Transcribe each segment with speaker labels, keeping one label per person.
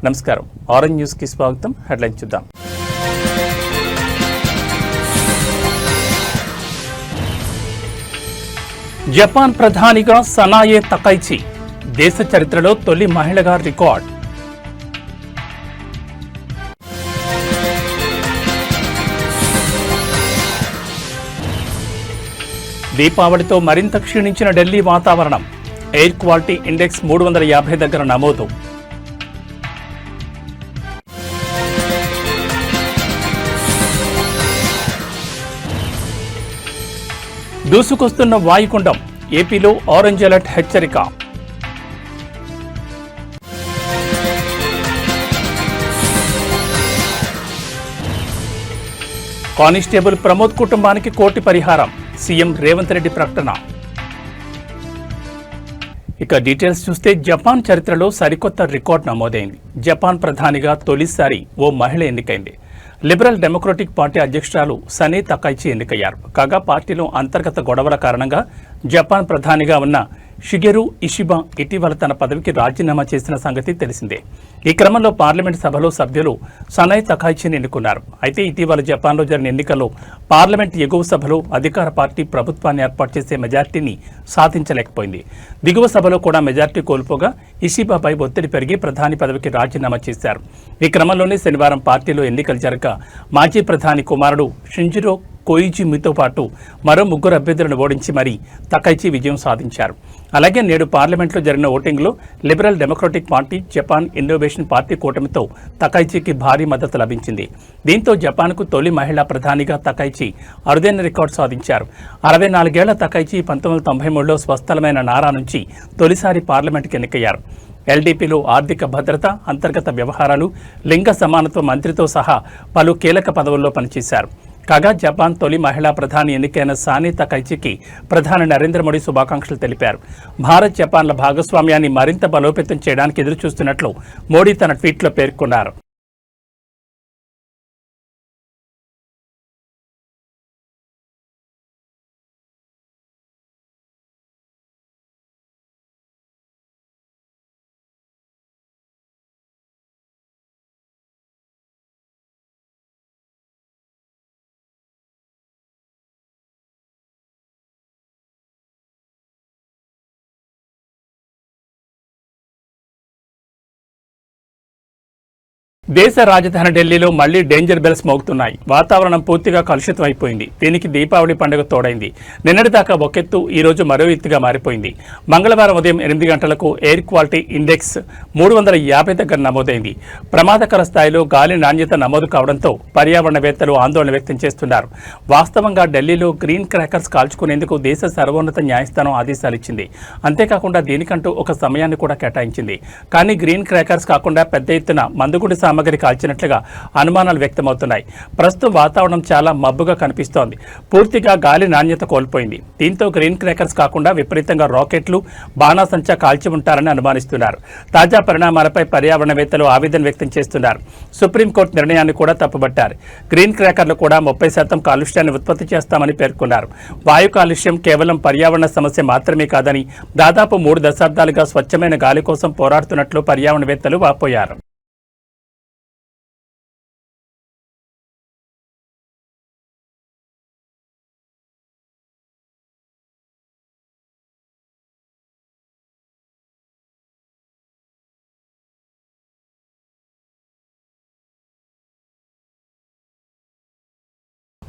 Speaker 1: నమస్కారం, orange news కి స్వాగతం. హెడ్లైన్ చూద్దాం. జపాన్ ప్రధానిగా సనాయే తకైచి, దేశ చరిత్రలో తొలి మహిళగా రికార్డ్. దీపావళితో మరింత క్షీణించిన ఢిల్లీ వాతావరణం. ఎయిర్ క్వాలిటీ ఇండెక్స్ 350 దగ్గర నమోదు. దూసుకొస్తున్న వాయుగుండం, ఏపీలో ఆరెంజ్ అలర్ట్ హెచ్చరిక. కానిస్టేబుల్ ప్రమోద్ కుటుంబానికి కోటి పరిహారం, సీఎం రేవంత్ రెడ్డి ప్రకటన. ఇక డీటెయిల్స్ చూస్తే జపాన్ చరిత్రలో సరికొత్త రికార్డ్ నమోదైంది. జపాన్ ప్రధానిగా తొలిసారి ఓ మహిళ ఎన్నికైంది. లిబరల్ డెమోక్రటిక్ పార్టీ అధ్యక్షురాలు సనే తకైచి ఎన్నికయ్యారు. కాగా పార్టీలో అంతర్గత గొడవల కారణంగా జపాన్ ప్రధానిగా ఉన్న షిగెరు ఇషిబా ఇటీవల తన పదవికి రాజీనామా చేసిన సంగతి తెలిసిందే. ఈ క్రమంలో పార్లమెంట్ సభలో సభ్యులు సనే తకైచిని ఎన్నుకున్నారు. అయితే ఇటీవల జపాన్లో జరిగిన ఎన్నికల్లో పార్లమెంట్ ఎగువ సభలో అధికార పార్టీ ప్రభుత్వాన్ని ఏర్పాటు చేసే మెజార్టీని సాధించలేకపోయింది. దిగువ సభలో కూడా మెజార్టీ కోల్పోగా ఇషిబాపై ఒత్తిడి పెరిగి ప్రధాని పదవికి రాజీనామా చేశారు. ఈ క్రమంలోనే శనివారం పార్టీలో ఎన్నికలు జరగక మాజీ ప్రధాని కుమారుడు షింజిరో కోయిజీమితో పాటు మరో 3 అభ్యర్థులను ఓడించి మరీ తకైచి విజయం సాధించారు. అలాగే నేడు పార్లమెంట్లో జరిగిన ఓటింగ్లో liberal democratic party, Japan innovation party కూటమితో తకైచికి భారీ మద్దతు లభించింది. దీంతో జపాన్కు తొలి మహిళా ప్రధానిగా తకైచి అరుదైన రికార్డు సాధించారు. 64 ఏళ్ల తకైచి 1993లో స్వస్థలమైన నారా నుంచి తొలిసారి పార్లమెంటుకి ఎన్నికయ్యారు. ఎల్డీపీలో ఆర్థిక భద్రత, అంతర్గత వ్యవహారాలు, లింగ సమానత్వ మంత్రితో సహా పలు కీలక పదవుల్లో పనిచేశారు. కాగా జపాన్ తొలి మహిళా ప్రధాని ఎన్నికైన సనే తకైచికి ప్రధాని నరేంద్ర మోడీ శుభాకాంక్షలు తెలిపారు. భారత్ జపాన్ల భాగస్వామ్యాన్ని మరింత బలోపేతం చేయడానికి ఎదురుచూస్తున్నట్లు మోడీ తన ట్వీట్లో పేర్కొన్నారు. దేశ రాజధాని ఢిల్లీలో మళ్లీ డేంజర్ బెల్స్ మోగుతున్నాయి. వాతావరణం పూర్తిగా కలుషితం అయిపోయింది. దీనికి దీపావళి పండుగ తోడైంది. నిన్నటిదాకా ఒకెత్తు, ఈ రోజు మరో ఎత్తుగా మారిపోయింది. మంగళవారం ఉదయం 8 గంటలకు ఎయిర్ క్వాలిటీ ఇండెక్స్ 350 దగ్గర నమోదైంది. ప్రమాదకర స్థాయిలో గాలి నాణ్యత నమోదు కావడంతో పర్యావరణవేత్తలు ఆందోళన వ్యక్తం చేస్తున్నారు. వాస్తవంగా ఢిల్లీలో గ్రీన్ క్రాకర్స్ కాల్చుకునేందుకు దేశ సర్వోన్నత న్యాయస్థానం ఆదేశాలిచ్చింది. అంతేకాకుండా దీనికంటూ ఒక సమయాన్ని కూడా కేటాయించింది. కానీ గ్రీన్ క్రాకర్స్ కాకుండా పెద్ద ఎత్తున మందుగుడి సామగ్రి కాల్చినట్లుగా అనుమానాలు వ్యక్తమవుతున్నాయి. ప్రస్తుతం వాతావరణం చాలా మబ్బుగా కనిపిస్తోంది. పూర్తిగా గాలి నాణ్యత కోల్పోయింది. దీంతో గ్రీన్ క్రాకర్స్ కాకుండా విపరీతంగా రాకెట్లు, బాణాసంచా కాల్చి ఉంటారని అనుమానిస్తున్నారు. తాజా పరిణామాలపై పర్యావరణవేత్తలు ఆవేదన వ్యక్తం చేస్తున్నారు. సుప్రీంకోర్టు నిర్ణయాన్ని కూడా తప్పుబట్టారు. గ్రీన్ క్రాకర్లు కూడా 30% కాలుష్యాన్ని ఉత్పత్తి చేస్తామని పేర్కొన్నారు. వాయు కాలుష్యం కేవలం పర్యావరణ సమస్య మాత్రమే కాదని, దాదాపు 3 దశాబ్దాలుగా స్వచ్ఛమైన గాలి కోసం పోరాడుతున్నట్లు పర్యావరణవేత్తలు వాపోయారు.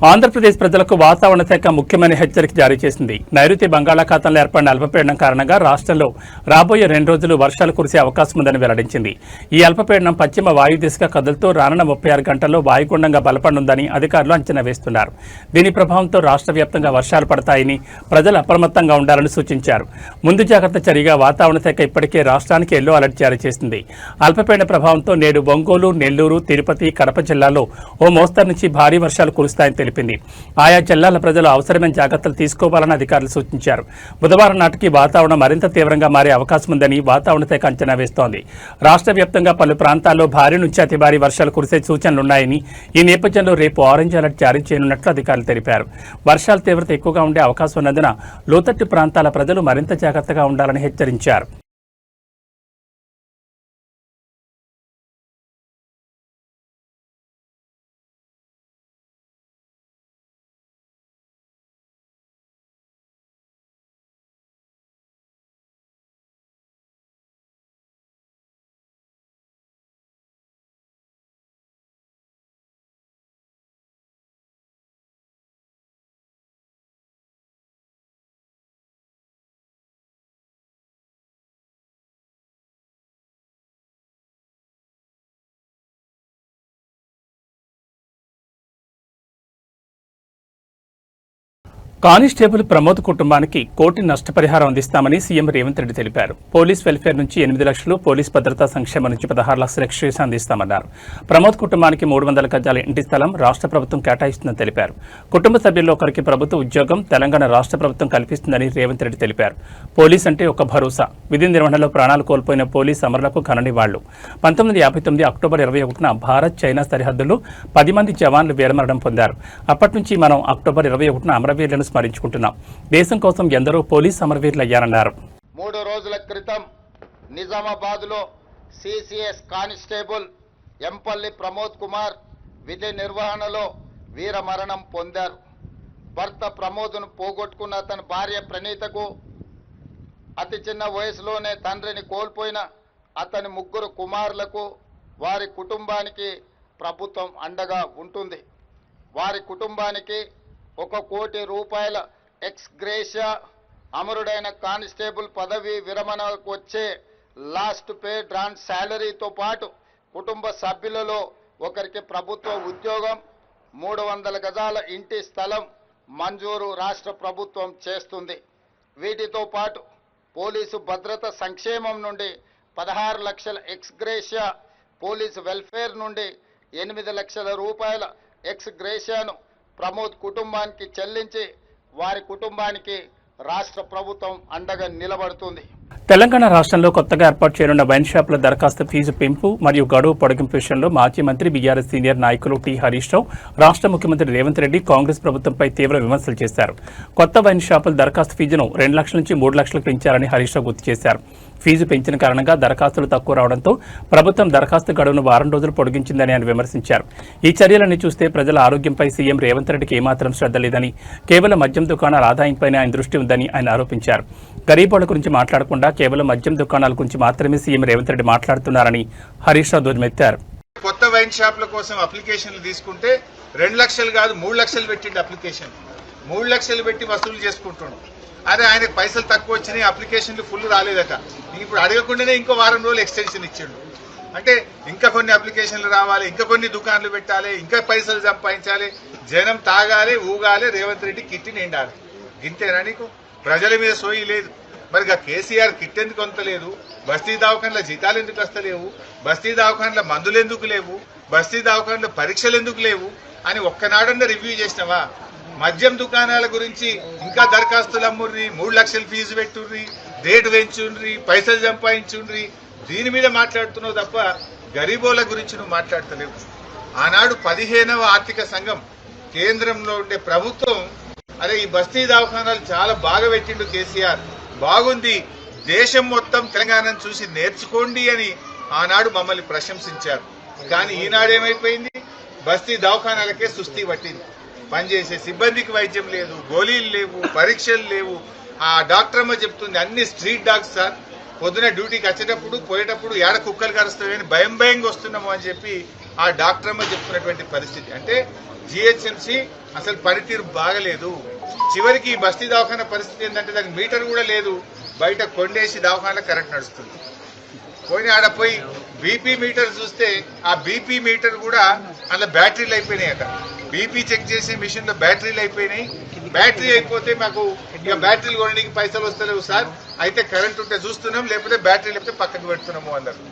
Speaker 1: ఆంధ్రప్రదేశ్ ప్రజలకు వాతావరణ శాఖ ముఖ్యమైన హెచ్చరిక జారీ చేసింది. నైరుతి బంగాళాఖాతంలో ఏర్పడిన అల్పపీడనం కారణంగా రాష్ట్రంలో రాబోయే 2 రోజులు వర్షాలు కురిసే అవకాశం ఉందని వెల్లడించింది. ఈ అల్పపీడనం పశ్చిమ వాయు దిశగా కదులుతూ రానున్న 36 గంటల్లో వాయుగుండంగా బలపడనుందని అధికారులు అంచనా వేస్తున్నారు. దీని ప్రభావంతో రాష్ట్ర వ్యాప్తంగా వర్షాలు పడతాయని, ప్రజలు అప్రమత్తంగా ఉండాలని సూచించారు. ముందు జాగ్రత్త చర్యగా వాతావరణ శాఖ ఇప్పటికే రాష్ట్రానికి ఎల్లో అలర్ట్ జారీ చేసింది. అల్పపీడన ప్రభావంతో నేడు ఒంగోలు, నెల్లూరు, తిరుపతి, కడప జిల్లాల్లో ఓ మోస్తరు నుంచి భారీ వర్షాలు కురుస్తాయని తెలిపింది. ఆయా జిల్లాల ప్రజలు అవసరమైన జాగ్రత్తలు తీసుకోవాలని అధికారులు సూచించారు. బుధవారం నాటికి వాతావరణం మరింత తీవ్రంగా మారే అవకాశం ఉందని వాతావరణ శాఖ అంచనా వేస్తోంది. రాష్ట్ర వ్యాప్తంగా పలు ప్రాంతాల్లో భారీ నుంచి అతి భారీ వర్షాలు కురిసే సూచనలున్నాయని, ఈ నేపథ్యంలో రేపు ఆరెంజ్ అలర్ట్ జారీ చేయనున్నట్లు అధికారులు తెలిపారు. వర్షాల తీవ్రత ఎక్కువగా ఉండే అవకాశం ఉన్నందున లోతట్టు ప్రాంతాల ప్రజలు మరింత జాగ్రత్తగా ఉండాలని హెచ్చరించారు. కానిస్టేబుల్ ప్రమోద్ కుటుంబానికి కోటి నష్టపరిహారం అందిస్తామని సీఎం రేవంత్ రెడ్డి తెలిపారు. పోలీస్ వెల్ఫేర్ నుంచి 8 లక్షలు, పోలీస్ భద్రతా సంక్షేమం నుంచి 16 లక్షల ఎక్స్ట్రేషన్ అందిస్తామన్నారు. ప్రమోద్ కుటుంబానికి 300 గజాల ఇంటి స్థలం రాష్ట్ర ప్రభుత్వం కేటాయిస్తుందని తెలిపారు. కుటుంబ సభ్యుల్లో ఒకరికి ప్రభుత్వ ఉద్యోగం తెలంగాణ రాష్ట్ర ప్రభుత్వం కల్పిస్తుందని రేవంత్ రెడ్డి తెలిపారు. పోలీస్ అంటే ఒక భరోసా. విధి నిర్వహణలో ప్రాణాలు కోల్పోయిన పోలీస్ అమరులకు ఘననివాళులు. 1959 అక్టోబర్ 21న భారత్ చైనా సరిహద్దుల్లో 10 మంది జవాన్లు వీరమరణం పొందారు. అప్పటి నుంచి మనం అక్టోబర్ 21న అమరవీరులను స్మరించుకుంటున్నాం. దేశం కోసం ఎందరో పోలీస్ అమరవీరులయ్యారన్నారు.
Speaker 2: 3 రోజుల క్రితం నిజామాబాద్లో సిసిఎస్ కానిస్టేబుల్ ఎంపల్లి ప్రమోద్ కుమార్ విధి నిర్వహణలో వీరమరణం పొందారు. భర్త ప్రమోద్ను పోగొట్టుకున్న అతని భార్య ప్రణీతకు అతి చిన్న వయసులోనే తండ్రిని కోల్పోయిన అతని 3 కుమారులకు వారి కుటుంబానికి ప్రభుత్వం అండగా ఉంటుంది. వారి కుటుంబానికి 1 కోటి రూపాయల ఎక్స్ గ్రేషియా, అమరుడైన కానిస్టేబుల్ పదవి విరమణకు వచ్చే లాస్ట్ పే డ్రాన్ శాలరీతో పాటు కుటుంబ సభ్యులలో ఒకరికి ప్రభుత్వ ఉద్యోగం, 300 గజాల ఇంటి స్థలం మంజూరు రాష్ట్ర ప్రభుత్వం చేస్తుంది. వీటితో పాటు పోలీసు భద్రత సంక్షేమం నుండి 16 లక్షల ఎక్స్ గ్రేషియా, పోలీసు వెల్ఫేర్ నుండి 8 లక్షల రూపాయల ఎక్స్ గ్రేషియాను ప్రమోద్ కుటుంబానికి చెల్లించి వారి కుటుంబానికి రాష్ట్ర ప్రభుత్వం అండగా నిలబడుతుంది.
Speaker 1: తెలంగాణ రాష్ట్రంలో కొత్తగా ఏర్పాటు చేయనున్న వైన్ షాపుల దరఖాస్తు ఫీజు పెంపు మరియు గడువు పొడిగింపు విషయంలో మాజీ మంత్రి బీఆర్ఎస్ సీనియర్ నాయకులు టి హరీష్ రావు రాష్ట్ర ముఖ్యమంత్రి రేవంత్ రెడ్డి కాంగ్రెస్ ప్రభుత్వంపై తీవ్ర విమర్శలు చేశారు. కొత్త వైన్ షాపుల దరఖాస్తు ఫీజును 2 లక్షల నుంచి 3 లక్షలకు పెంచారని హరీష్ రావు గుర్తు చేశారు. ఫీజు పెంచిన కారణంగా దరఖాస్తులు తక్కువ రావడంతో ప్రభుత్వం దరఖాస్తు గడువును 4 రోజులు పొడిగించిందని ఆయన విమర్శించారు. ఈ చర్యలన్నీ చూస్తే ప్రజల ఆరోగ్యంపై సీఎం రేవంత్ రెడ్డికి ఏమాత్రం శ్రద్ధ లేదని, కేవలం మద్యం దుకాణాల ఆదాయంపైనే ఆయన దృష్టి ఉందని ఆయన ఆరోపించారు. గరీబుల గురించి మాట్లాడకుండా కేవలం మద్యం దుకాణాల గురించి మాత్రమే సీఎం రేవంత్ రెడ్డి మాట్లాడుతున్నారని హరీష్ రావు ధ్వజమెత్తారు.
Speaker 3: కొత్త వైన్ షాప్ల కోసం అప్లికేషన్లు తీసుకుంటే 2 లక్షలు కాదు 3 లక్షలు పెట్టిండు. అప్లికేషన్ 3 లక్షలు పెట్టి వసూలు చేసుకుంటుండు. అదే ఆయనకు పైసలు తక్కువ వచ్చినాయి, అప్లికేషన్లు ఫుల్ రాలేదట. ఇప్పుడు అడగకుండానే ఇంకో వారం రోజులు ఎక్స్టెన్షన్ ఇచ్చిండు. అంటే ఇంకా కొన్ని అప్లికేషన్లు రావాలి, ఇంకా కొన్ని దుకాన్లు పెట్టాలి, ఇంకా పైసలు సంపాదించాలి, జనం తాగాలి, ఊగాలి, రేవంత్ రెడ్డి కిట్టి నిండాలి. ఇంతేనా నీకు? ప్రజల మీద సోయి లేదు. మరి కేసీఆర్ కిట్ ఎందుకు అంతలేదు? బస్తీ దవాఖాన్ల జీతాలు ఎందుకు వస్తలేవు? బస్తీ దవాఖాన్ల మందులు ఎందుకు లేవు? బస్తీ దవాఖాన్ల పరీక్షలు ఎందుకు లేవు అని ఒక్కనాడన్నా రివ్యూ చేసినావా? మద్యం దుకాణాల గురించి ఇంకా దరఖాస్తులు అమ్ముర్రి, 3 లక్షలు ఫీజు పెట్టుర్రి, రేటు పెంచుండ్రి, పైసలు సంపాదించుండ్రి, దీని మీద మాట్లాడుతున్నావు తప్ప గరీబోల గురించి నువ్వు మాట్లాడతలేవు. ఆనాడు 15వ ఆర్థిక సంఘం కేంద్రంలో ఉండే ప్రభుత్వం అదే ఈ బస్తీ దవాఖానాలు చాలా బాగా పెట్టిండు కేసీఆర్, బాగుంది, దేశం మొత్తం తెలంగాణను చూసి నేర్చుకోండి అని ఆనాడు మమ్మల్ని ప్రశంసించారు. కానీ ఈనాడేమైపోయింది? బస్తీ దవాఖానాలకే సుస్థి పట్టింది. పనిచేసే సిబ్బందికి వైద్యం లేదు, గోళీలు లేవు, పరీక్షలు లేవు. ఆ డాక్టర్ అమ్మ చెప్తుంది అన్ని స్ట్రీట్ డాగ్స్ సార్, పొద్దున డ్యూటీకి వచ్చేటప్పుడు పోయేటప్పుడు ఏడ కుక్కలు కరుస్తాయని భయంగా వస్తున్నాము అని చెప్పి ఆ డాక్టర్ అమ్మ చెప్తున్నటువంటి పరిస్థితి. అంటే జిహెచ్ఎంసీ అసలు పనితీరు బాగలేదు. చివరికి ఈ బస్తీ దవాఖాన పరిస్థితి ఏంటంటే దానికి మీటర్ కూడా లేదు, బయట కొండేసి దవాఖాన కరెంట్ నడుస్తుంది. పోయి ఆడ పోయి బీపీ మీటర్ చూస్తే ఆ బీపీ మీటర్ కూడా అందులో బ్యాటరీలు అయిపోయినాయట. బీపీ చెక్ చేసే మిషన్ లో బ్యాటరీలు అయిపోయినాయి. బ్యాటరీ అయిపోతే మాకు ఇక బ్యాటరీలు కొనడానికి పైసలు వస్తలేవు సార్, అయితే కరెంట్ ఉంటే చూస్తున్నాం, లేకపోతే బ్యాటరీ లేకపోతే పక్కకు పెడుతున్నాము అన్నారు.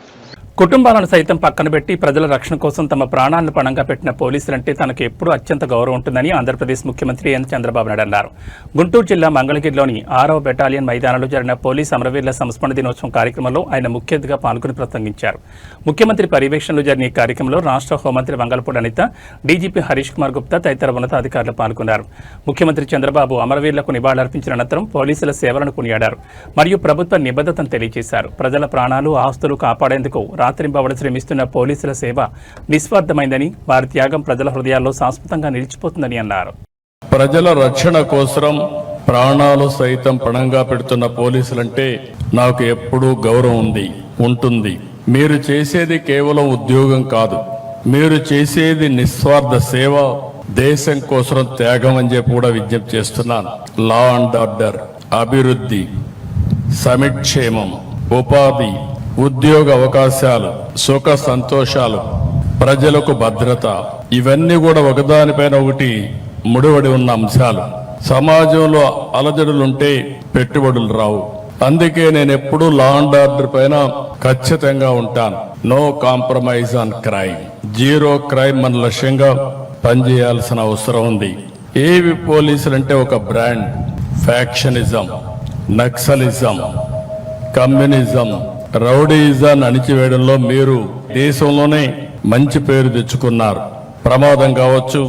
Speaker 1: కుటుంబాలను సైతం పక్కన పెట్టి ప్రజల రక్షణ కోసం తమ ప్రాణాలను పణంగా పెట్టిన పోలీసులంటే తనకు ఎప్పుడూ అత్యంత గౌరవం ఉంటుందని ఆంధ్రప్రదేశ్ ముఖ్యమంత్రి ఎన్ చంద్రబాబు నాయుడు అన్నారు. గుంటూరు జిల్లా మంగళగిరిలోని 6వ బెటాలియన్ మైదానంలో జరిగిన పోలీస్ అమరవీరుల సంస్మరణ దినోత్సవం కార్యక్రమంలో ఆయన ముఖ్య అతిథిగా పాల్గొని ప్రసంగించారు. ముఖ్యమంత్రి పర్యవేక్షణలో జరిగిన ఈ కార్యక్రమంలో రాష్ట్ర హోంమంత్రి వంగలపూడి అనిత, డీజీపీ హరీష్ కుమార్ గుప్తా తదితర ఉన్నతాధికారులు పాల్గొన్నారు. ముఖ్యమంత్రి చంద్రబాబు అమరవీరులకు నివాళులర్పించిన అనంతరం పోలీసుల సేవలను కొనియాడారు మరియు ప్రభుత్వ నిబద్ధతను తెలియజేశారు. ప్రజల ప్రాణాలు, ఆస్తులు కాపాడేందుకు రాత్రింబవడు శ్రమిస్తున్న పోలీసుల సేవ నిస్వార్థమైందని, వారి త్యాగం ప్రజల హృదయాల్లో శాశ్వతంగా నిలిచిపోతుందని అన్నారు.
Speaker 4: ప్రజల రక్షణ కోసం ప్రాణాలు సైతం పణంగా పెడుతున్న పోలీసులంటే నాకు ఎప్పుడూ గౌరవం ఉంటుంది. మీరు చేసేది కేవలం ఉద్యోగం కాదు, మీరు చేసేది నిస్వార్థ సేవ, దేశం కోసం త్యాగం అని చెప్పి కూడా విజ్ఞప్తి చేస్తున్నాను. లా అండ్ ఆర్డర్, అభివృద్ధి, సమిక్షేమం, ఉపాధి, ఉద్యోగ అవకాశాలు, సుఖ సంతోషాలు, ప్రజలకు భద్రత, ఇవన్నీ కూడా ఒకదానిపైన ఒకటి ముడిపడి ఉన్న అంశాలు. సమాజంలో అలజడులుంటే పెట్టుబడులు రావు. అందుకే నేను ఎప్పుడూ లా అండ్ ఆర్డర్ పైన ఖచ్చితంగా ఉంటాను. No compromise on crime, zero crime మన లక్ష్యంగా పనిచేయాల్సిన అవసరం ఉంది. ఏవి పోలీసులు అంటే ఒక బ్రాండ్. ఫ్యాక్షనిజం, నక్సలిజం, కమ్యూనిజం, రౌడీయిజాన్ని అణిచివేయడంలో మీరు దేశంలోనే మంచి పేరు తెచ్చుకున్నారు. ప్రమాదం కావచ్చు,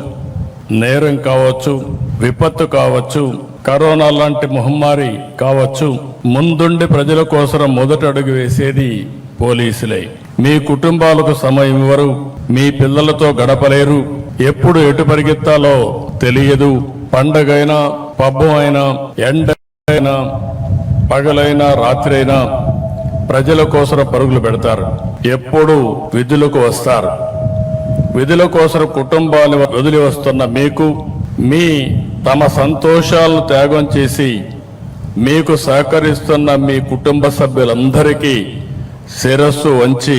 Speaker 4: నేరం కావచ్చు, విపత్తు కావచ్చు, కరోనా లాంటి మహమ్మారి కావచ్చు, ముందుండి ప్రజల కోసం మొదట అడుగు వేసేది పోలీసులే. మీ కుటుంబాలకు సమయం ఇవ్వరు, మీ పిల్లలతో గడపలేరు, ఎప్పుడు ఎటు పరిగెత్తాలో తెలియదు. పండగైనా, పబ్బం అయినా, ఎండ అయినా, పగలైనా, రాత్రి అయినా ప్రజల కోసం పరుగులు పెడతారు. ఎప్పుడు విధులకు వస్తారు. విధుల కోసం కుటుంబాన్ని వదిలి వస్తున్న మీకు తమ సంతోషాలను త్యాగం చేసి మీకు సహకరిస్తున్న మీ కుటుంబ సభ్యులందరికీ శిరస్సు వంచి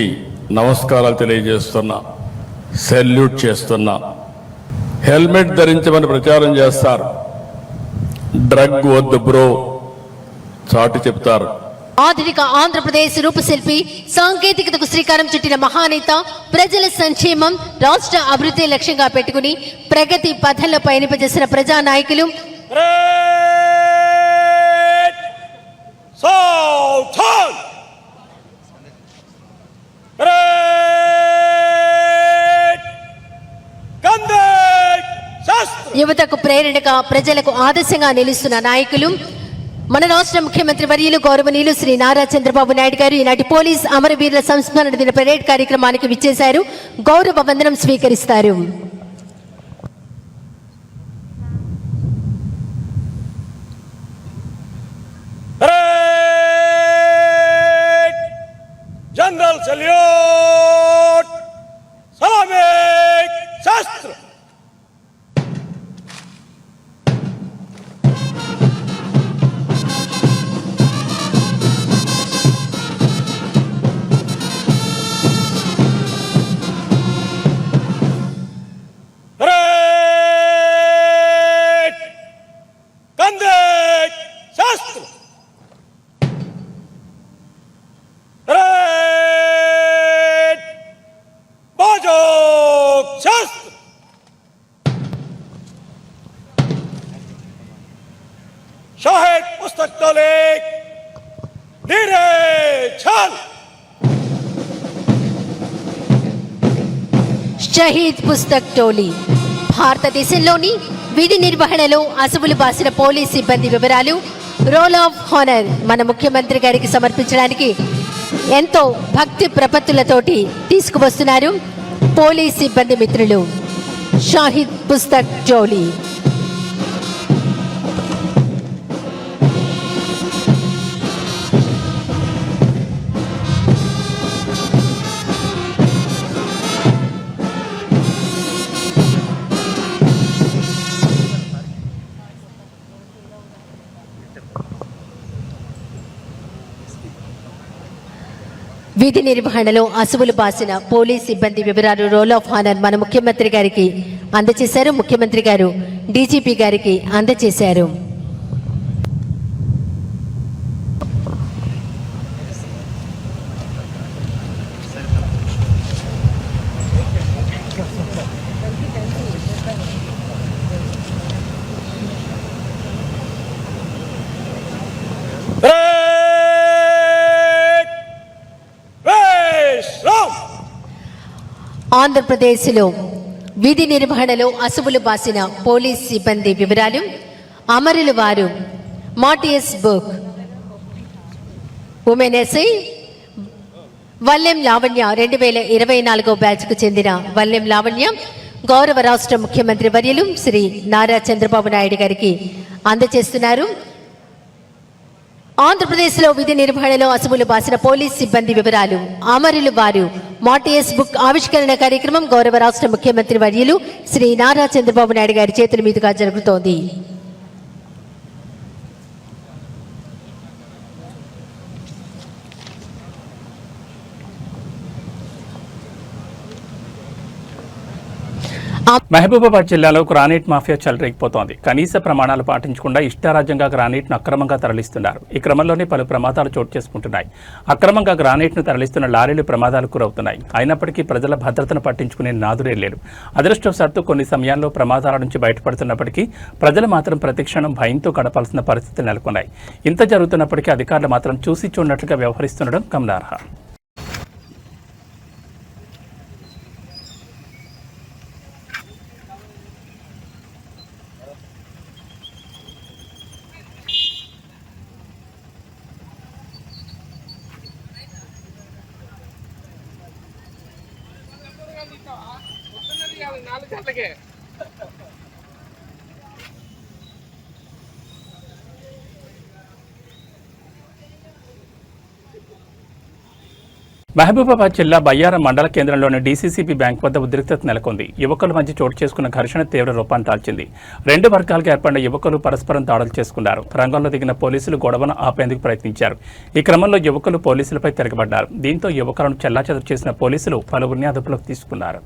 Speaker 4: నమస్కారాలు తెలియజేస్తున్నా, సెల్యూట్ చేస్తున్నా. హెల్మెట్ ధరించమని ప్రచారం చేస్తారు. డ్రగ్ వద్దు బ్రో చాటి చెప్తారు.
Speaker 5: ఆధునిక ఆంధ్రప్రదేశ్ రూపశిల్పి, సాంకేతికతకు శ్రీకారం చుట్టిన మహానేత, ప్రజల సంక్షేమం, రాష్ట్ర అభివృద్ధి లక్ష్యంగా పెట్టుకుని ప్రగతి పథంలో పయనింపజేసిన ప్రజానాయకులు యువతకు ప్రేరణగా, ప్రజలకు ఆదర్శంగా నిలుస్తున్న నాయకులు మన రాష్ట్ర ముఖ్యమంత్రి వర్యులు గౌరవనీయులు శ్రీ నారా చంద్రబాబు నాయుడు గారు ఈనాటి పోలీస్ అమరవీరుల సంస్మరణ దిన పరేడ్ కార్యక్రమానికి విచ్చేశారు. గౌరవ వందనం స్వీకరిస్తారు.
Speaker 6: జనరల్ సల్యూట్, సలామీ, శాస్త్ర. शाहिद पुस्तक टोली धीरे छल.
Speaker 5: షహీద్ పుస్తక్ టోలీ భారతదేశంలోని విధి నిర్వహణలో అసువులు బాసిన పోలీస్ సిబ్బంది వివరాలు రోల్ ఆఫ్ హానర్ మన ముఖ్యమంత్రి గారికి సమర్పించడానికి ఎంతో భక్తి ప్రపత్తులతోటి తీసుకువస్తున్నారు పోలీస్ సిబ్బంది మిత్రులు. షాహిద్ పుస్తక్ టోలీ. విధి నిర్వహణలో అసువులు బాసిన పోలీస్ సిబ్బంది వివరాలు రోల్ ఆఫ్ హానర్ మన ముఖ్యమంత్రి గారికి అందజేశారు. ముఖ్యమంత్రి గారు డీజీపీ గారికి అందజేశారు. ఆంధ్రప్రదేశ్లో విధి నిర్వహణలో అసువులు బాసిన పోలీస్ సిబ్బంది వివరాలు అమరులు వారు మాటియస్ బుక్, ఉమెన్ ఎస్ఐ వల్లెం లావణ్య 2024 బ్యాచ్కు చెందిన వల్లెం లావణ్య గౌరవ రాష్ట్ర ముఖ్యమంత్రి వర్యులు శ్రీ నారా చంద్రబాబు నాయుడు గారికి అందజేస్తున్నారు. ఆంధ్రప్రదేశ్లో విధి నిర్వహణలో అసువులు బాసిన పోలీస్ సిబ్బంది వివరాలు అమరులు వారు మాటియస్ బుక్ ఆవిష్కరణ కార్యక్రమం గౌరవ రాష్ట్ర ముఖ్యమంత్రి వర్యులు శ్రీ నారా చంద్రబాబు నాయుడు గారి చేతుల మీదుగా జరుగుతోంది.
Speaker 1: మహబూబాబాద్ జిల్లాలో గ్రానైట్ మాఫియా చెలరేగిపోతోంది. కనీస ప్రమాణాలు పాటించకుండా ఇష్టారాజ్యంగా గ్రానైట్ను అక్రమంగా తరలిస్తున్నారు. ఈ క్రమంలోనే పలు ప్రమాదాలు చోటు చేసుకుంటున్నాయి. అక్రమంగా గ్రానైట్ను తరలిస్తున్న లారీలు ప్రమాదాలకు గురవుతున్నాయి. అయినప్పటికీ ప్రజల భద్రతను పట్టించుకునే నాదురే లేరు. అదృష్టవశాత్తు కొన్ని సమయాల్లో ప్రమాదాల నుంచి బయటపడుతున్నప్పటికీ ప్రజలు మాత్రం ప్రతిక్షణం భయంతో గడపాల్సిన పరిస్థితులు నెలకొన్నాయి. ఇంత జరుగుతున్నప్పటికీ అధికారులు మాత్రం చూసి చూడనట్లుగా వ్యవహరిస్తుండడం గమనార్హం. మహబూబాబాద్ జిల్లా బయ్యారం మండల కేంద్రంలోని డీసీసీబీ బ్యాంక్ వద్ద ఉద్రిక్తత నెలకొంది. యువకుల మధ్య చోటు చేసుకున్న ఘర్షణ తీవ్ర రూపాన్ని దాల్చింది. రెండు వర్గాలుగా ఏర్పడిన యువకులు పరస్పరం దాడులు చేసుకున్నారు. రంగంలో దిగిన పోలీసులు గొడవను ఆపేందుకు ప్రయత్నించారు. ఈ క్రమంలో యువకులు పోలీసులపై తిరగబడ్డారు. దీంతో యువకులను చెల్లాచెదరు చేసిన పోలీసులు పలువురిని అదుపులోకి తీసుకున్నారు.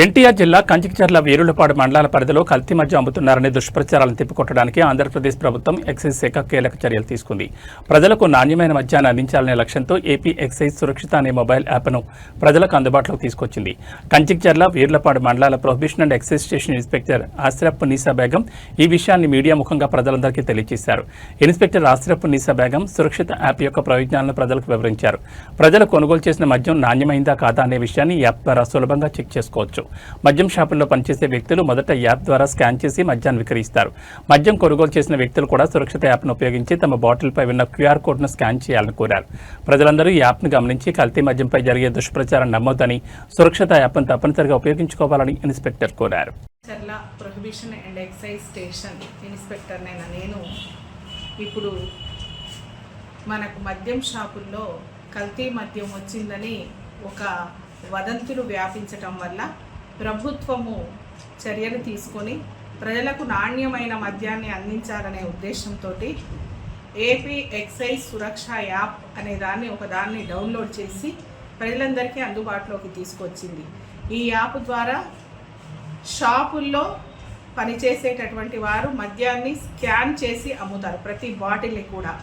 Speaker 1: ఎన్టీఆర్ జిల్లా కంచికచర్ల వీరులపాడు మండలాల పరిధిలో కల్తీ మద్యం అమ్ముతున్నారనే దుష్ప్రచారాలను తిప్పికొట్టడానికి ఆంధ్రప్రదేశ్ ప్రభుత్వం ఎక్సైజ్ శాఖ కీలక చర్యలు తీసుకుంది. ప్రజలకు నాణ్యమైన మద్యాన్ని అందించాలనే లక్ష్యంతో ఏపీ ఎక్సైజ్ సురక్షిత అనే మొబైల్ యాప్ను ప్రజలకు అందుబాటులోకి తీసుకొచ్చింది. కంచికచర్ల వీరులపాడు మండలాల prohibition and excise station inspector Ashraf Nisa Begum ఈ విషయాన్ని మీడియా ముఖంగా ప్రజలందరికీ తెలియజేశారు. ఇన్స్పెక్టర్ ఆసిరఫ్ నిసా బేగం సురక్షిత యాప్ యొక్క ప్రయోజనాలను ప్రజలకు వివరించారు. ప్రజలు కొనుగోలు చేసిన మద్యం నాణ్యమైందా కాదా అనే విషయాన్ని యాప్ ద్వారా సులభంగా చెక్ చేసుకోవచ్చు. మద్యం షాపుల్లో పనిచేసే వ్యక్తులు మొదట యాప్ ద్వారా స్కాన్ చేసి మద్యాన్ని విక్రయిస్తారు. మద్యం కొనుగోలు చేసిన వ్యక్తులు కూడా సురక్షిత యాప్ను ఉపయోగించి తమ బాటిల్పై ఉన్న క్యూఆర్ కోడ్ను స్కాన్ చేయాలని కోరారు. ప్రజలందరూ ఈ యాప్ను గమనించి కల్తీ మద్యంపై జరిగే దుష్ప్రచారం నమ్మొద్దని, సురక్షిత యాప్ను తప్పనిసరిగా ఉపయోగించుకోవాలని ఇన్స్పెక్టర్ కోరారు.
Speaker 7: ప్రొహిబిషన్ అండ్ ఎక్సైజ్ స్టేషన్ ఇన్స్పెక్టర్నైనా నేను ఇప్పుడు మనకు మద్యం షాపుల్లో కల్తీ మద్యం వచ్చిందని ఒక వదంతులు వ్యాపించటం వల్ల ప్రభుత్వము చర్యలు తీసుకొని ప్రజలకు నాణ్యమైన మద్యాన్ని అందించాలనే ఉద్దేశంతో ఏపీ ఎక్సైజ్ సురక్ష యాప్ అనే దాన్ని డౌన్లోడ్ చేసి ప్రజలందరికీ అందుబాటులోకి తీసుకొచ్చింది. ఈ యాప్ ద్వారా షాపుల్లో పనిచేసేటటువంటి వారు మద్యాన్ని స్కాన్ చేసి అమ్ముతారు, ప్రతి బాటిల్ని కూడా.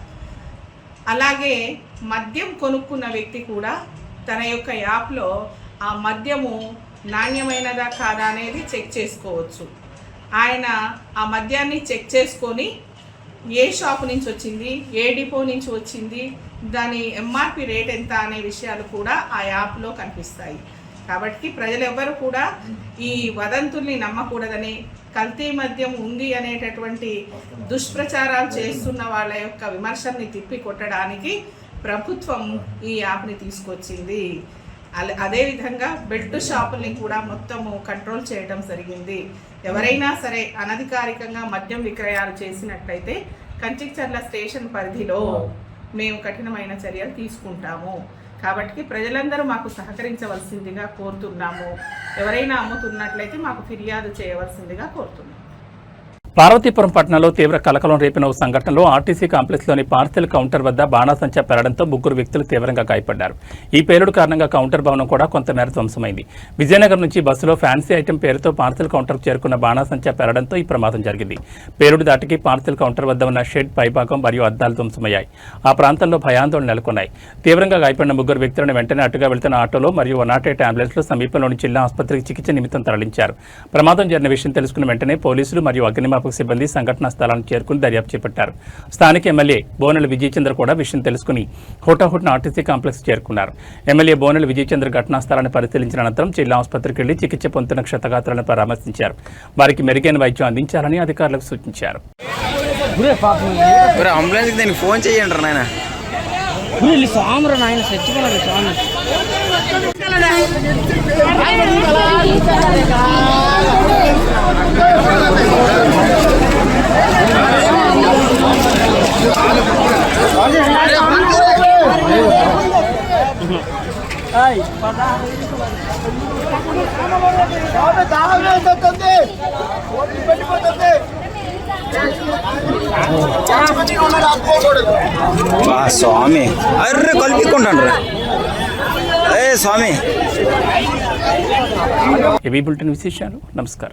Speaker 7: అలాగే మద్యం కొనుక్కున్న వ్యక్తి కూడా తన యొక్క యాప్లో ఆ మద్యము నాణ్యమైనదా కాదా అనేది చెక్ చేసుకోవచ్చు. ఆయన ఆ మద్యాన్ని చెక్ చేసుకొని ఏ షాపు నుంచి వచ్చింది, ఏ డిపో నుంచి వచ్చింది, దాని ఎంఆర్పి రేట్ ఎంత అనే విషయాలు కూడా ఆ యాప్లో కనిపిస్తాయి. కాబట్టి ప్రజలెవ్వరూ కూడా ఈ వదంతుల్ని నమ్మకూడదని, కల్తీ మద్యం ఉంది అనేటటువంటి దుష్ప్రచారాలు చేస్తున్న వాళ్ళ యొక్క విమర్శల్ని తిప్పి కొట్టడానికి ప్రభుత్వం ఈ యాప్ని తీసుకొచ్చింది. అదేవిధంగా బెల్ట్ షాపుల్ని కూడా మొత్తము కంట్రోల్ చేయడం జరిగింది. ఎవరైనా సరే అనధికారికంగా మద్యం విక్రయాలు చేసినట్లయితే కంచికచర్ల స్టేషన్ పరిధిలో మేము కఠినమైన చర్యలు తీసుకుంటాము. కాబట్టి ప్రజలందరూ మాకు సహకరించవలసిందిగా కోరుతున్నాము. ఎవరైనా అమ్ముతున్నట్లయితే మాకు ఫిర్యాదు చేయవలసిందిగా కోరుతున్నాము.
Speaker 1: పార్వతీపురం పట్టణంలో తీవ్ర కలకలం రేపిన ఓ సంఘటనలో ఆర్టీసీ కాంప్లెక్స్లోని పార్సెల్ కౌంటర్ వద్ద బాణాసంచా పేలడంతో 3 వ్యక్తులు తీవ్రంగా గాయపడ్డారు. ఈ పేలుడు కారణంగా కౌంటర్ భవనం కూడా కొంతమేర ధ్వంసమైంది. విజయనగరం నుంచి బస్సులో ఫ్యాన్సీ ఐటెం పేరుతో పార్సెల్ కౌంటర్కు చేరుకున్న బాణాసంచా పేలడంతో ఈ ప్రమాదం జరిగింది. పేలుడు దాటికి పార్సెల్ కౌంటర్ వద్ద ఉన్న షెడ్ పైభాగం మరియు అద్దాలు ధ్వంసమయ్యాయి. ఆ ప్రాంతంలో భయాందోళన నెలకొన్నాయి. తీవ్రంగా గాయపడిన 3 వ్యక్తులను వెంటనే అటుగా వెళ్తున్న ఆటోలో మరియు 108 అంబులెన్స్లో సమీపంలోని జిల్లా ఆసుపత్రికి చికిత్స నిమిత్తం తరలించారు. ప్రమాదం జరిగిన విషయం తెలుసుకున్న వెంటనే పోలీసులు మరియు అగ్నిమాపక సిబ్బంది సంఘటనా స్థలానికి చేరుకుని దర్యాప్తు చేపట్టారు. స్థానిక ఎమ్మెల్యే బోనెల విజయచంద్ర కూడా విషయం తెలుసుకుని హోటాహుటిన ఆర్టీసీ కాంప్లెక్స్ చేరుకున్నారు. ఎమ్మెల్యే బోనెల విజయచంద్ర ఘటనా స్థలాన్ని పరిశీలించిన అనంతరం జిల్లా ఆసుపత్రికి వెళ్లి చికిత్స పొందుతున్న క్షతగాత్రులను పరామర్శించారు. వారికి మెరుగైన వైద్యం అందించాలని అధికారులకు సూచించారు.
Speaker 8: ఫోన్ చేయండి నాయన స్వామి అర్రే కల్పికుంటాను స్వామి.
Speaker 1: ఏబీ బులెటిన్ విశేషాలు. నమస్కారం.